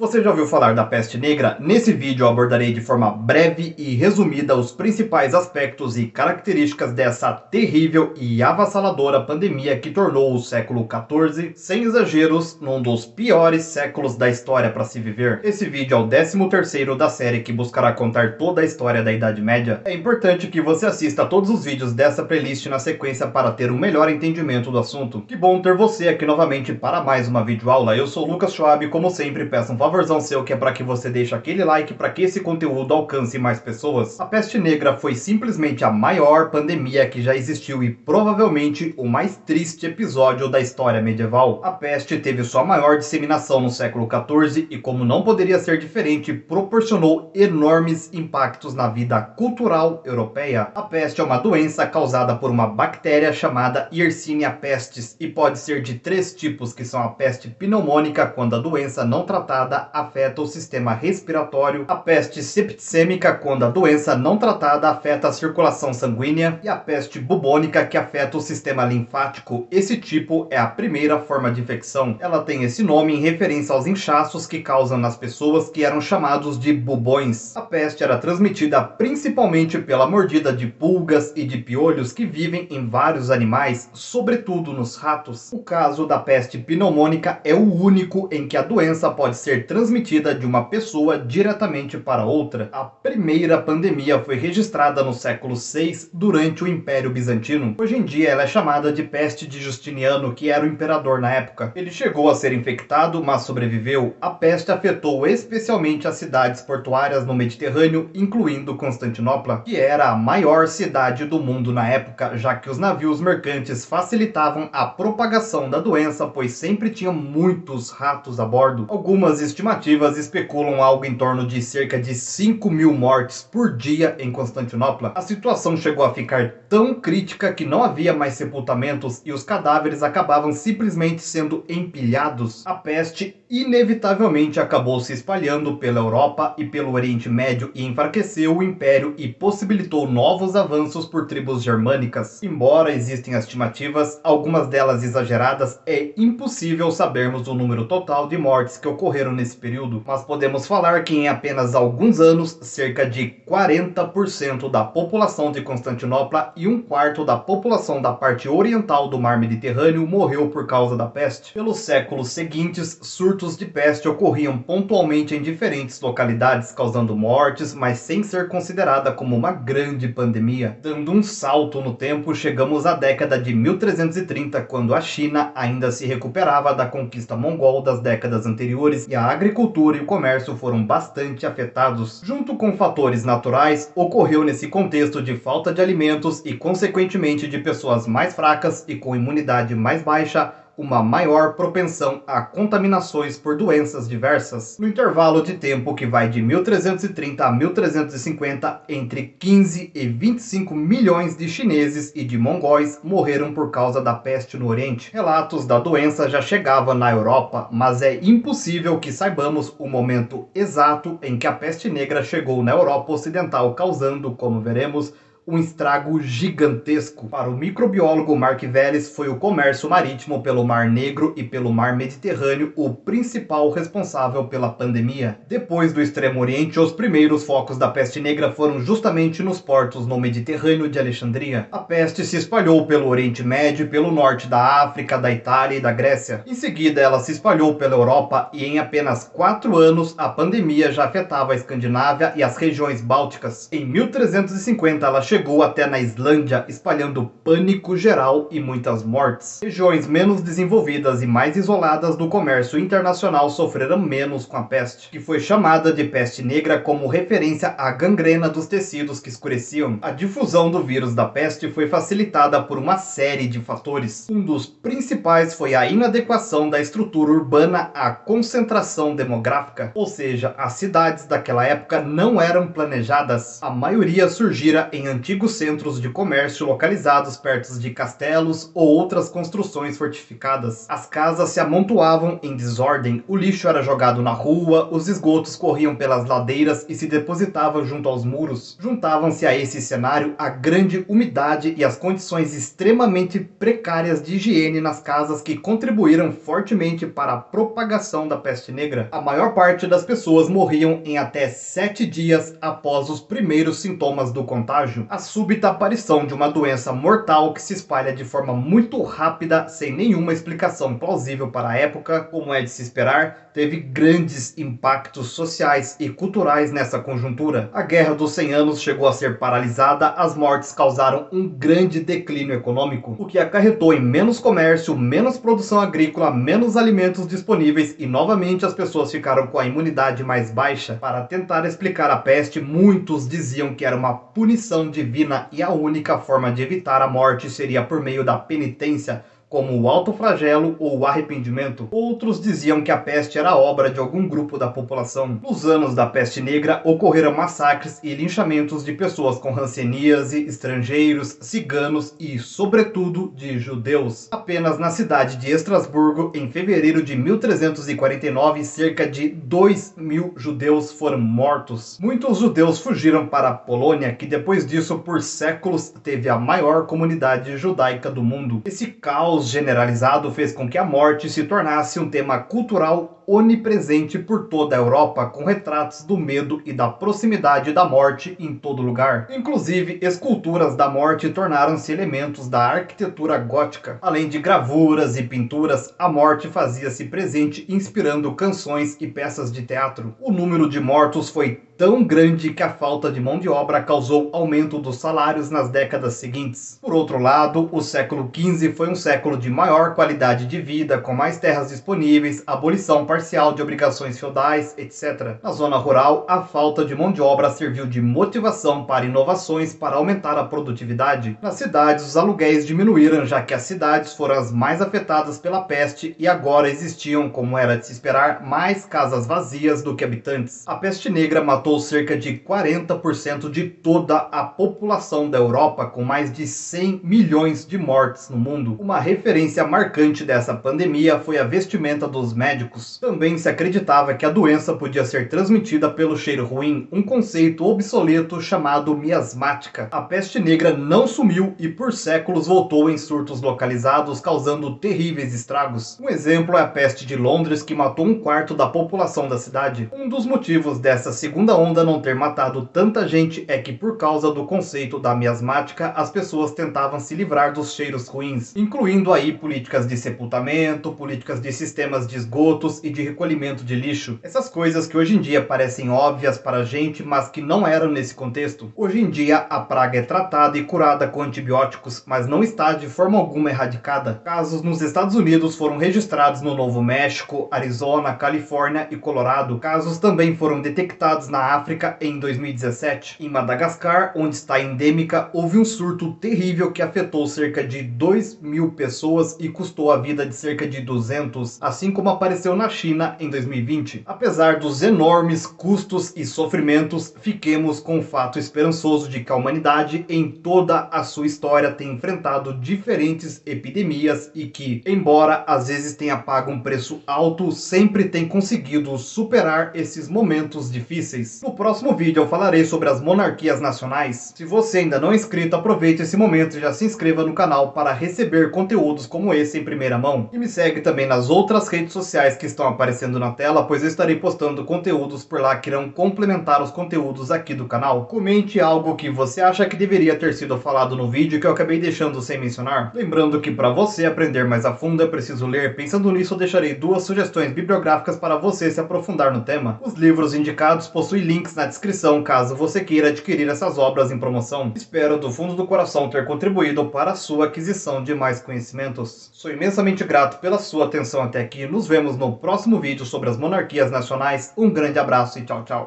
Você já ouviu falar da peste negra? Nesse vídeo eu abordarei de forma breve e resumida os principais aspectos e características dessa terrível e avassaladora pandemia que tornou o século XIV, sem exageros, num dos piores séculos da história para se viver. Esse vídeo é o 13º da série que buscará contar toda a história da Idade Média. É importante que você assista a todos os vídeos dessa playlist na sequência para ter um melhor entendimento do assunto. Que bom ter você aqui novamente para mais uma videoaula. Eu sou o Lucas Schwab e como sempre peço um favorzão seu que é para que você deixe aquele like para que esse conteúdo alcance mais pessoas. A peste negra foi simplesmente a maior pandemia que já existiu e provavelmente o mais triste episódio da história medieval. A peste teve sua maior disseminação no século XIV e, como não poderia ser diferente, proporcionou enormes impactos na vida cultural europeia. A peste é uma doença causada por uma bactéria chamada Yersinia pestis e pode ser de três tipos, que são a peste pneumônica, quando a doença não tratada afeta o sistema respiratório, a peste septicêmica, quando a doença não tratada afeta a circulação sanguínea, e a peste bubônica, que afeta o sistema linfático. Esse tipo é a primeira forma de infecção. Ela tem esse nome em referência aos inchaços que causam nas pessoas, que eram chamados de bubões. A peste era transmitida principalmente pela mordida de pulgas e de piolhos que vivem em vários animais, sobretudo nos ratos. O caso da peste pneumônica é o único em que a doença pode ser transmitida de uma pessoa diretamente para outra. A primeira pandemia foi registrada no século VI durante o Império Bizantino. Hoje em dia ela é chamada de peste de Justiniano, que era o imperador na época. Ele chegou a ser infectado, mas sobreviveu. A peste afetou especialmente as cidades portuárias no Mediterrâneo, incluindo Constantinopla, que era a maior cidade do mundo na época, já que os navios mercantes facilitavam a propagação da doença, pois sempre tinham muitos ratos a bordo. Algumas estimativas especulam algo em torno de cerca de 5.000 mortes por dia em Constantinopla. A situação chegou a ficar tão crítica que não havia mais sepultamentos e os cadáveres acabavam simplesmente sendo empilhados. A peste inevitavelmente acabou se espalhando pela Europa e pelo Oriente Médio e enfraqueceu o Império e possibilitou novos avanços por tribos germânicas. Embora existem estimativas, algumas delas exageradas, é impossível sabermos o número total de mortes que ocorreram nesse período, mas podemos falar que em apenas alguns anos, cerca de 40% da população de Constantinopla e um quarto da população da parte oriental do mar Mediterrâneo morreu por causa da peste. Pelos séculos seguintes, surtos de peste ocorriam pontualmente em diferentes localidades, causando mortes, mas sem ser considerada como uma grande pandemia. Dando um salto no tempo, chegamos à década de 1330, quando a China ainda se recuperava da conquista mongol das décadas anteriores e a agricultura e o comércio foram bastante afetados. Junto com fatores naturais, ocorreu nesse contexto de falta de alimentos e, consequentemente, de pessoas mais fracas e com imunidade mais baixa, uma maior propensão a contaminações por doenças diversas. No intervalo de tempo que vai de 1330 a 1350, entre 15 e 25 milhões de chineses e de mongóis morreram por causa da peste no Oriente. Relatos da doença já chegavam na Europa, mas é impossível que saibamos o momento exato em que a peste negra chegou na Europa Ocidental, causando, como veremos, um estrago gigantesco. Para o microbiólogo Mark Velles, foi o comércio marítimo pelo Mar Negro e pelo Mar Mediterrâneo o principal responsável pela pandemia. Depois do Extremo Oriente, os primeiros focos da peste negra foram justamente nos portos no Mediterrâneo de Alexandria. A peste se espalhou pelo Oriente Médio e pelo norte da África, da Itália e da Grécia. Em seguida, ela se espalhou pela Europa e em apenas 4 anos a pandemia já afetava a Escandinávia e as regiões bálticas. Em 1350, ela chegou até na Islândia, espalhando pânico geral e muitas mortes. Regiões menos desenvolvidas e mais isoladas do comércio internacional sofreram menos com a peste, que foi chamada de peste negra como referência à gangrena dos tecidos que escureciam. A difusão do vírus da peste foi facilitada por uma série de fatores. Um dos principais foi a inadequação da estrutura urbana à concentração demográfica, ou seja, as cidades daquela época não eram planejadas. A maioria surgira em antigos centros de comércio localizados perto de castelos ou outras construções fortificadas. As casas se amontoavam em desordem, o lixo era jogado na rua, os esgotos corriam pelas ladeiras e se depositavam junto aos muros. Juntavam-se a esse cenário a grande umidade e as condições extremamente precárias de higiene nas casas que contribuíram fortemente para a propagação da peste negra. A maior parte das pessoas morriam em até 7 dias após os primeiros sintomas do contágio. A súbita aparição de uma doença mortal que se espalha de forma muito rápida, sem nenhuma explicação plausível para a época, como é de se esperar, teve grandes impactos sociais e culturais nessa conjuntura. A Guerra dos 100 Anos chegou a ser paralisada, as mortes causaram um grande declínio econômico, o que acarretou em menos comércio, menos produção agrícola, menos alimentos disponíveis e novamente as pessoas ficaram com a imunidade mais baixa. Para tentar explicar a peste, muitos diziam que era uma punição divina e a única forma de evitar a morte seria por meio da penitência, como o autoflagelo ou o arrependimento. Outros diziam que a peste era obra de algum grupo da população. Nos anos da peste negra, ocorreram massacres e linchamentos de pessoas com hanseníase, estrangeiros, ciganos e, sobretudo, de judeus. Apenas na cidade de Estrasburgo, em fevereiro de 1349, cerca de 2.000 judeus foram mortos. Muitos judeus fugiram para a Polônia, que depois disso, por séculos, teve a maior comunidade judaica do mundo. Esse caos generalizado fez com que a morte se tornasse um tema cultural onipresente por toda a Europa, com retratos do medo e da proximidade da morte em todo lugar. Inclusive, esculturas da morte tornaram-se elementos da arquitetura gótica. Além de gravuras e pinturas, a morte fazia-se presente inspirando canções e peças de teatro. O número de mortos foi tão grande que a falta de mão de obra causou aumento dos salários nas décadas seguintes. Por outro lado, o século XV foi um século de maior qualidade de vida, com mais terras disponíveis, abolição parcial de obrigações feudais, etc. Na zona rural, a falta de mão de obra serviu de motivação para inovações para aumentar a produtividade. Nas cidades, os aluguéis diminuíram, já que as cidades foram as mais afetadas pela peste e agora existiam, como era de se esperar, mais casas vazias do que habitantes. A peste negra matou cerca de 40% de toda a população da Europa, com mais de 100 milhões de mortes no mundo. Uma referência marcante dessa pandemia foi a vestimenta dos médicos. Também se acreditava que a doença podia ser transmitida pelo cheiro ruim, um conceito obsoleto chamado miasmática. A peste negra não sumiu e por séculos voltou em surtos localizados, causando terríveis estragos. Um exemplo é a peste de Londres, que matou 1/4 da população da cidade. Um dos motivos dessa segunda onda não ter matado tanta gente é que, por causa do conceito da miasmática, as pessoas tentavam se livrar dos cheiros ruins, incluindo aí políticas de sepultamento, políticas de sistemas de esgotos e de recolhimento de lixo. Essas coisas que hoje em dia parecem óbvias para a gente, mas que não eram nesse contexto. Hoje em dia, a praga é tratada e curada com antibióticos, mas não está de forma alguma erradicada. Casos nos Estados Unidos foram registrados no Novo México, Arizona, Califórnia e Colorado. Casos também foram detectados na África em 2017. Em Madagascar, onde está endêmica, houve um surto terrível que afetou cerca de 2.000 pessoas e custou a vida de cerca de 200, assim como apareceu na China em 2020. Apesar dos enormes custos e sofrimentos, fiquemos com o fato esperançoso de que a humanidade, em toda a sua história, tem enfrentado diferentes epidemias e que, embora às vezes tenha pago um preço alto, sempre tem conseguido superar esses momentos difíceis. No próximo vídeo eu falarei sobre as monarquias nacionais. Se você ainda não é inscrito, aproveite esse momento e já se inscreva no canal para receber conteúdos como esse em primeira mão. E me segue também nas outras redes sociais que estão aparecendo na tela, pois eu estarei postando conteúdos por lá que irão complementar os conteúdos aqui do canal. Comente algo que você acha que deveria ter sido falado no vídeo que eu acabei deixando sem mencionar. Lembrando que para você aprender mais a fundo é preciso ler. Pensando nisso, eu deixarei 2 sugestões bibliográficas para você se aprofundar no tema. Os livros indicados possuem links na descrição caso você queira adquirir essas obras em promoção. Espero do fundo do coração ter contribuído para a sua aquisição de mais conhecimentos. Sou imensamente grato pela sua atenção até aqui. Nos vemos no próximo vídeo sobre as monarquias nacionais. Um grande abraço e tchau, tchau.